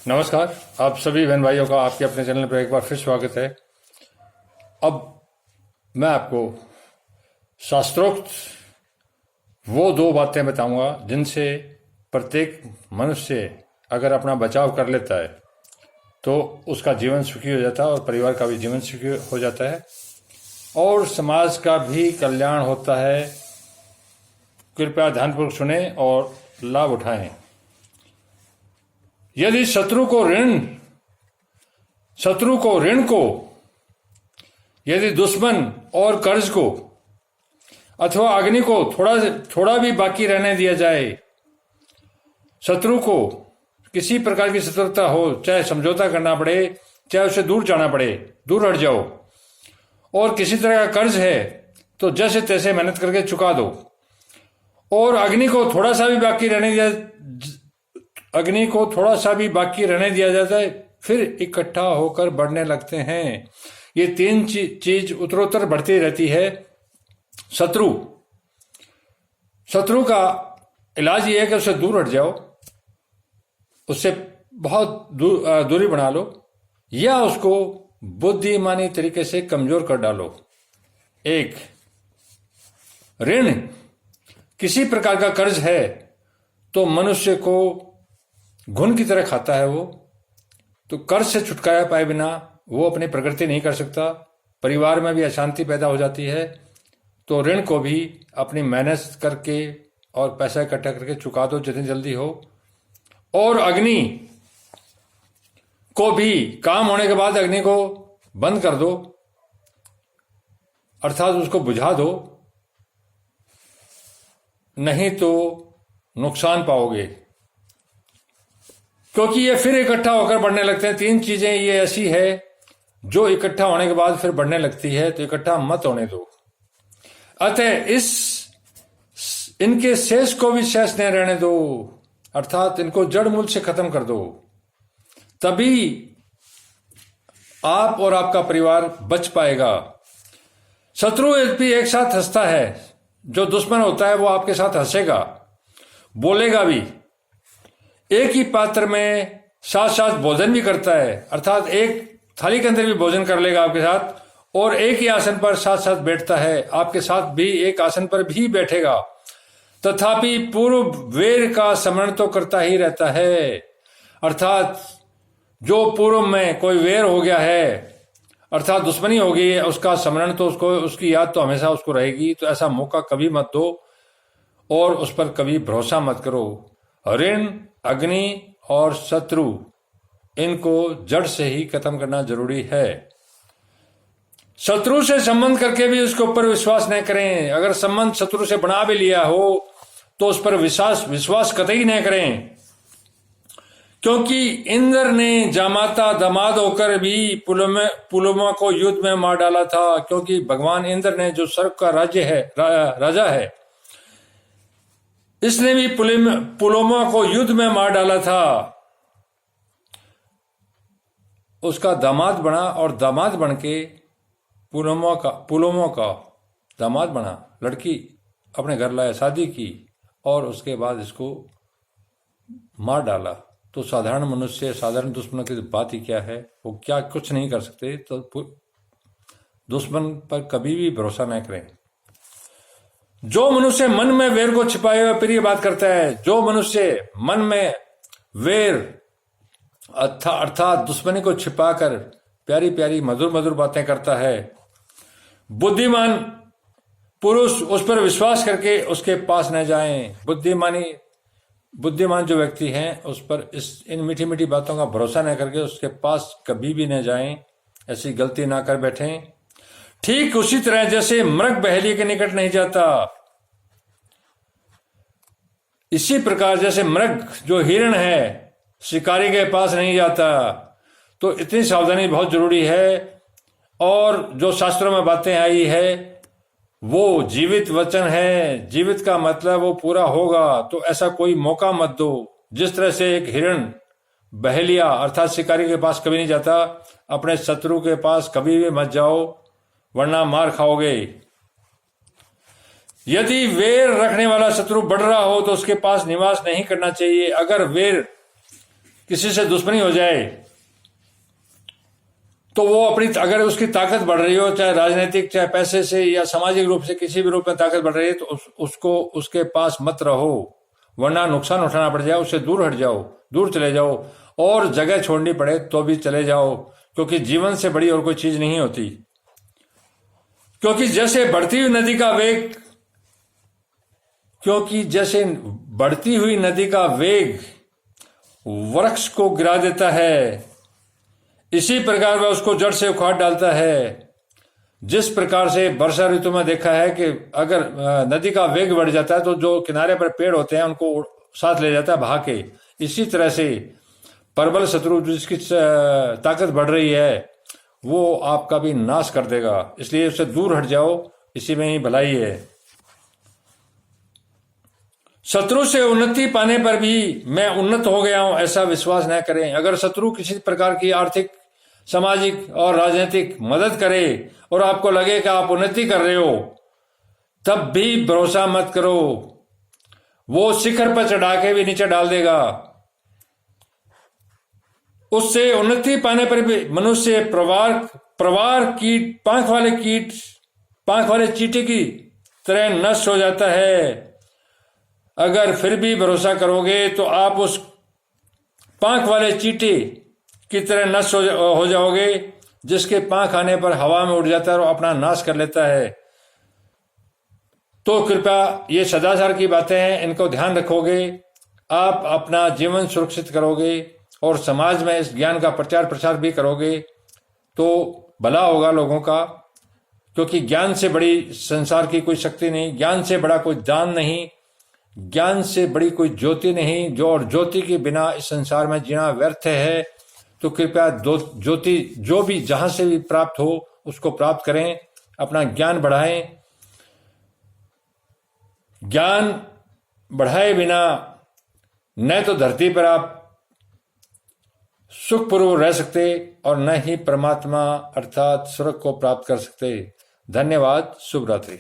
नमस्कार, आप सभी बहन भाइयों का आपके अपने चैनल पर एक बार फिर स्वागत है। अब मैं आपको शास्त्रोक्त वो दो बातें बताऊंगा जिनसे प्रत्येक मनुष्य अगर अपना बचाव कर लेता है तो उसका जीवन सुखी हो जाता है और परिवार का भी जीवन सुखी हो जाता है और समाज का भी कल्याण होता है। कृपया ध्यानपूर्वक सुने और लाभ उठाएं। यदि शत्रु को ऋण को, यदि दुश्मन और कर्ज को अथवा अग्नि को थोड़ा भी बाकी रहने दिया जाए, शत्रु को किसी प्रकार की शत्रुता हो, चाहे समझौता करना पड़े, चाहे उसे दूर जाना पड़े, दूर हट जाओ, और किसी तरह का कर्ज है तो जैसे तैसे मेहनत करके चुका दो, और अग्नि को थोड़ा सा भी बाकी रहने दिया जाता है, फिर इकट्ठा होकर बढ़ने लगते हैं। ये तीन चीज उत्तरोत्तर बढ़ती रहती है। शत्रु का इलाज ये है कि उससे दूर हट जाओ, उससे बहुत दूरी बना लो, या उसको बुद्धिमानी तरीके से कमजोर कर डालो। एक ऋण, किसी प्रकार का कर्ज है तो मनुष्य को घुन की तरह खाता है। वो तो कर्ज से छुटकारा पाए बिना वो अपनी प्रगति नहीं कर सकता, परिवार में भी अशांति पैदा हो जाती है। तो ऋण को भी अपनी मेहनत करके और पैसा इकट्ठा करके चुका दो जितनी जल्दी हो। और अग्नि को भी काम होने के बाद अग्नि को बंद कर दो, अर्थात उसको बुझा दो, नहीं तो नुकसान पाओगे, क्योंकि ये फिर इकट्ठा होकर बढ़ने लगते हैं। तीन चीजें ये ऐसी है जो इकट्ठा होने के बाद फिर बढ़ने लगती है, तो इकट्ठा मत होने दो। अतः इनके शेष को भी शेष नहीं रहने दो, अर्थात इनको जड़ मूल से खत्म कर दो, तभी आप और आपका परिवार बच पाएगा। शत्रु भी एक साथ हंसता है, जो दुश्मन होता है वो आपके साथ हंसेगा, बोलेगा भी। एक ही पात्र में साथ साथ भोजन भी करता है, अर्थात एक थाली के अंदर भी भोजन कर लेगा आपके साथ, और एक ही आसन पर साथ साथ बैठता है, आपके साथ भी एक आसन पर भी बैठेगा। तथापि पूर्व वैर का स्मरण तो करता ही रहता है, अर्थात जो पूर्व में कोई वैर हो गया है, अर्थात दुश्मनी हो गई है, उसका स्मरण तो उसकी याद तो हमेशा उसको रहेगी। तो ऐसा मौका कभी मत दो और उस पर कभी भरोसा मत करो। ऋण, अग्नि और शत्रु, इनको जड़ से ही खत्म करना जरूरी है। शत्रु से संबंध करके भी उसके ऊपर विश्वास नहीं करें। अगर संबंध शत्रु से बना भी लिया हो तो उस पर विश्वास कतई नहीं करें, क्योंकि इंद्र ने जामाता दामाद होकर भी पुलुमा को युद्ध में मार डाला था। क्योंकि भगवान इंद्र ने, जो स्वर्ग का राजा है, इसने भी पुलुमा को युद्ध में मार डाला था। उसका दामाद बना और दामाद बन के पुलुमा का दामाद बना, लड़की अपने घर लाया, शादी की, और उसके बाद इसको मार डाला। तो साधारण मनुष्य, साधारण दुश्मन की बात ही क्या है, वो क्या कुछ नहीं कर सकते। तो दुश्मन पर कभी भी भरोसा न करें। जो मनुष्य मन में वैर को छिपाए हुए, फिर ये बात करता है, जो मनुष्य मन में वैर अर्थात दुश्मनी को छिपाकर प्यारी प्यारी मधुर मधुर बातें करता है, बुद्धिमान पुरुष उस पर विश्वास करके उसके पास न जाएं। बुद्धिमान जो व्यक्ति हैं उस पर इन मीठी मीठी बातों का भरोसा न करके उसके पास कभी भी न जाएं, ऐसी गलती ना कर बैठें। ठीक उसी तरह जैसे मृग बहेलिए के निकट नहीं जाता, इसी प्रकार जैसे मृग जो हिरण है शिकारी के पास नहीं जाता। तो इतनी सावधानी बहुत जरूरी है। और जो शास्त्रों में बातें आई है वो जीवित वचन है, जीवित का मतलब वो पूरा होगा। तो ऐसा कोई मौका मत दो। जिस तरह से एक हिरण बहेलिया अर्थात शिकारी के पास कभी नहीं जाता, अपने शत्रु के पास कभी भी मत जाओ, वरना मार खाओगे। यदि वैर रखने वाला शत्रु बढ़ रहा हो तो उसके पास निवास नहीं करना चाहिए। अगर वैर किसी से दुश्मनी हो जाए तो वो अपनी, अगर उसकी ताकत बढ़ रही हो, चाहे राजनीतिक, चाहे पैसे से या सामाजिक रूप से, किसी भी रूप में ताकत बढ़ रही है, तो उसको उसके पास मत रहो, वरना नुकसान उठाना पड़ जाए। उससे दूर हट जाओ, दूर चले जाओ, और जगह छोड़नी पड़े तो भी चले जाओ, क्योंकि जीवन से बड़ी और कोई चीज नहीं होती। क्योंकि जैसे बढ़ती हुई नदी का वेग वृक्ष को गिरा देता है, इसी प्रकार वह उसको जड़ से उखाड़ डालता है। जिस प्रकार से वर्षा ऋतु में देखा है कि अगर नदी का वेग बढ़ जाता है तो जो किनारे पर पेड़ होते हैं उनको साथ ले जाता है बहा के। इसी तरह से प्रबल शत्रु जिसकी ताकत बढ़ रही है वो आपका भी नाश कर देगा, इसलिए उससे दूर हट जाओ, इसी में ही भलाई है। शत्रु से उन्नति पाने पर भी मैं उन्नत हो गया हूं ऐसा विश्वास न करें। अगर शत्रु किसी प्रकार की आर्थिक, सामाजिक और राजनीतिक मदद करे और आपको लगे कि आप उन्नति कर रहे हो, तब भी भरोसा मत करो, वो शिखर पर चढ़ा के भी नीचे डाल देगा। उससे उन्नति पाने पर भी मनुष्य प्रवार कीट, पांख वाले चींटी की तरह नष्ट हो जाता है। अगर फिर भी भरोसा करोगे तो आप उस पांख वाले चींटी की तरह नष्ट हो जाओगे, जिसके पांख आने पर हवा में उड़ जाता है और अपना नाश कर लेता है। तो कृपया ये सदाचार की बातें हैं, इनको ध्यान रखोगे, आप अपना जीवन सुरक्षित करोगे और समाज में इस ज्ञान का प्रचार प्रसार भी करोगे तो भला होगा लोगों का। क्योंकि ज्ञान से बड़ी संसार की कोई शक्ति नहीं, ज्ञान से बड़ा कोई दान नहीं, ज्ञान से बड़ी कोई ज्योति नहीं, जो और ज्योति के बिना इस संसार में जीना व्यर्थ है। तो कृपया ज्योति जो भी जहां से भी प्राप्त हो उसको प्राप्त करें, अपना ज्ञान बढ़ाएं। ज्ञान बढ़ाए बिना न तो धरती पर आप सुखपूर्वक रह सकते और न ही परमात्मा अर्थात स्वर्ग को प्राप्त कर सकते। धन्यवाद। शुभ रात्रि।